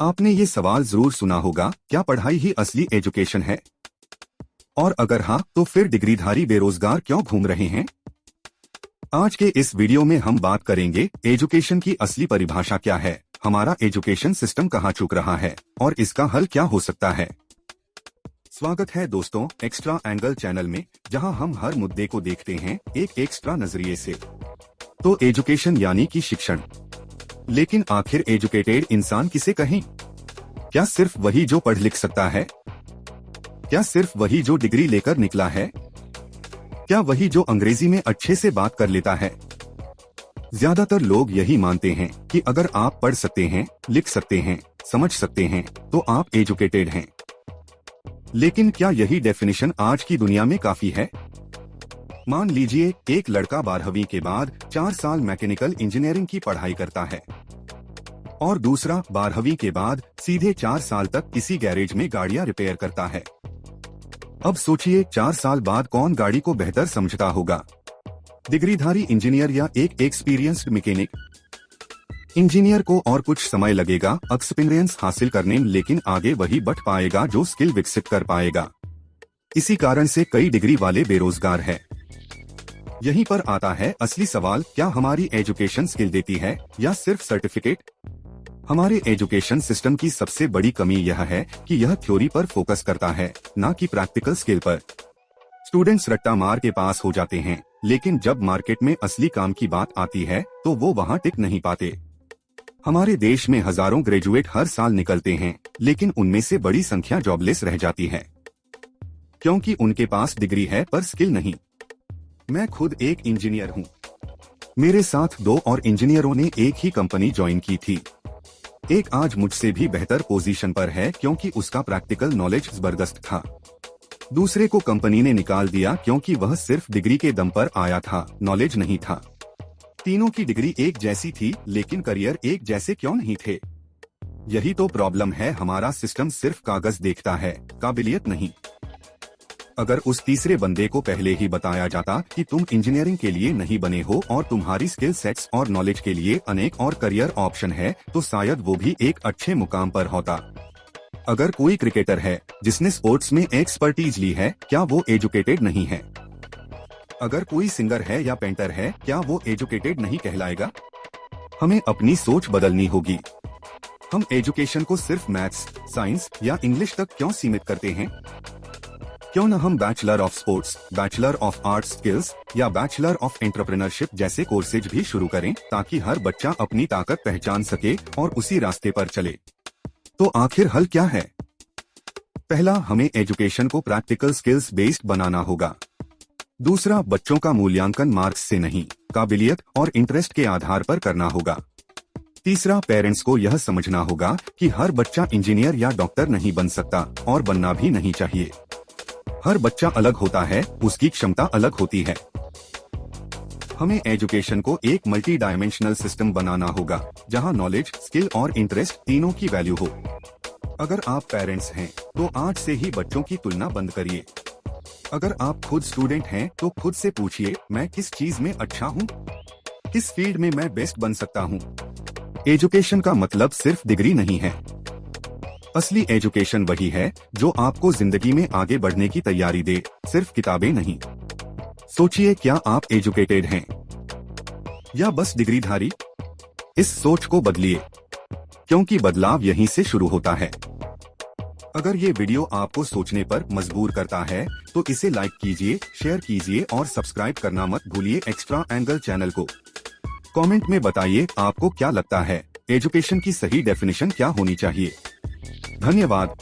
आपने ये सवाल जरूर सुना होगा, क्या पढ़ाई ही असली एजुकेशन है? और अगर हाँ, तो फिर डिग्रीधारी बेरोजगार क्यों घूम रहे हैं? आज के इस वीडियो में हम बात करेंगे एजुकेशन की असली परिभाषा क्या है, हमारा एजुकेशन सिस्टम कहाँ चूक रहा है और इसका हल क्या हो सकता है। स्वागत है दोस्तों एक्स्ट्रा एंगल चैनल में, जहां हम हर मुद्दे को देखते हैं एक एक्स्ट्रा नजरिए से। तो एजुकेशन यानी कि शिक्षण, लेकिन आखिर एजुकेटेड इंसान किसे कहें? क्या सिर्फ वही जो पढ़ लिख सकता है? क्या सिर्फ वही जो डिग्री लेकर निकला है? क्या वही जो अंग्रेजी में अच्छे से बात कर लेता है? ज्यादातर लोग यही मानते हैं कि अगर आप पढ़ सकते हैं, लिख सकते हैं, समझ सकते हैं, तो आप एजुकेटेड हैं। लेकिन क्या यही डेफिनेशन आज की दुनिया में काफी है? मान लीजिए एक लड़का 12वीं के बाद 4 साल मैकेनिकल इंजीनियरिंग की पढ़ाई करता है और दूसरा 12वीं के बाद सीधे 4 साल तक किसी गैरेज में गाड़ियां रिपेयर करता है। अब सोचिए 4 साल बाद कौन गाड़ी को बेहतर समझता होगा, डिग्रीधारी इंजीनियर या एक एक्सपीरियंस्ड मैकेनिक? इंजीनियर को और कुछ समय लगेगा एक्सपीरियंस हासिल करने में, लेकिन आगे वही बढ़ पाएगा जो स्किल विकसित कर पाएगा। इसी कारण से कई डिग्री वाले बेरोजगार हैं। यहीं पर आता है असली सवाल, क्या हमारी एजुकेशन स्किल देती है या सिर्फ सर्टिफिकेट? हमारे एजुकेशन सिस्टम की सबसे बड़ी कमी यह है कि यह थ्योरी पर फोकस करता है, न कि प्रैक्टिकल स्किल पर। स्टूडेंट्स रट्टा मार के पास हो जाते हैं, लेकिन जब मार्केट में असली काम की बात आती है तो वो वहाँ टिक नहीं पाते। हमारे देश में हजारों ग्रेजुएट हर साल निकलते हैं, लेकिन उनमें से बड़ी संख्या जॉबलेस रह जाती है, क्योंकि उनके पास डिग्री है पर स्किल नहीं। मैं खुद एक इंजीनियर हूँ। मेरे साथ 2 और इंजीनियरों ने एक ही कंपनी ज्वाइन की थी। एक आज मुझसे भी बेहतर पोजीशन पर है क्योंकि उसका प्रैक्टिकल नॉलेज जबरदस्त था। दूसरे को कंपनी ने निकाल दिया क्योंकि वह सिर्फ डिग्री के दम पर आया था, नॉलेज नहीं था। तीनों की डिग्री एक जैसी थी, लेकिन करियर एक जैसे क्यों नहीं थे? यही तो प्रॉब्लम है, हमारा सिस्टम सिर्फ कागज देखता है, काबिलियत नहीं। अगर उस तीसरे बंदे को पहले ही बताया जाता कि तुम इंजीनियरिंग के लिए नहीं बने हो और तुम्हारी स्किल सेट्स और नॉलेज के लिए अनेक और करियर ऑप्शन है, तो शायद वो भी एक अच्छे मुकाम पर होता। अगर कोई क्रिकेटर है जिसने स्पोर्ट्स में एक्सपर्टीज ली है, क्या वो एजुकेटेड नहीं है? अगर कोई सिंगर है या पेंटर है, क्या वो एजुकेटेड नहीं कहलाएगा? हमें अपनी सोच बदलनी होगी। हम एजुकेशन को सिर्फ मैथ्स, साइंस या इंग्लिश तक क्यों सीमित करते हैं? क्यों न हम bachelor of sports, bachelor of arts skills या बैचलर ऑफ एंटरप्रेन्योरशिप जैसे कोर्सेज भी शुरू करें, ताकि हर बच्चा अपनी ताकत पहचान सके और उसी रास्ते पर चले। तो आखिर हल क्या है? पहला, हमें एजुकेशन को प्रैक्टिकल स्किल्स बेस्ड बनाना होगा। दूसरा, बच्चों का मूल्यांकन मार्क्स से नहीं, काबिलियत और इंटरेस्ट के आधार पर करना होगा। तीसरा, पेरेंट्स को यह समझना होगा कि हर बच्चा इंजीनियर या डॉक्टर नहीं बन सकता और बनना भी नहीं चाहिए। हर बच्चा अलग होता है, उसकी क्षमता अलग होती है। हमें एजुकेशन को एक मल्टी डायमेंशनल सिस्टम बनाना होगा, जहां नॉलेज, स्किल और इंटरेस्ट तीनों की वैल्यू हो। अगर आप पेरेंट्स हैं, तो आज से ही बच्चों की तुलना बंद करिए। अगर आप खुद स्टूडेंट हैं, तो खुद से पूछिए, मैं किस चीज में अच्छा हूँ? किस फील्ड में मैं बेस्ट बन सकता हूँ? एजुकेशन का मतलब सिर्फ डिग्री नहीं है। असली एजुकेशन वही है जो आपको जिंदगी में आगे बढ़ने की तैयारी दे, सिर्फ किताबें नहीं। सोचिए, क्या आप एजुकेटेड हैं या बस डिग्रीधारी? इस सोच को बदलिए, क्योंकि बदलाव यहीं से शुरू होता है। अगर ये वीडियो आपको सोचने पर मजबूर करता है, तो इसे लाइक कीजिए, शेयर कीजिए और सब्सक्राइब करना मत भूलिए एक्स्ट्रा एंगल चैनल को। कमेंट में बताइए आपको क्या लगता है, एजुकेशन की सही डेफिनेशन क्या होनी चाहिए। धन्यवाद।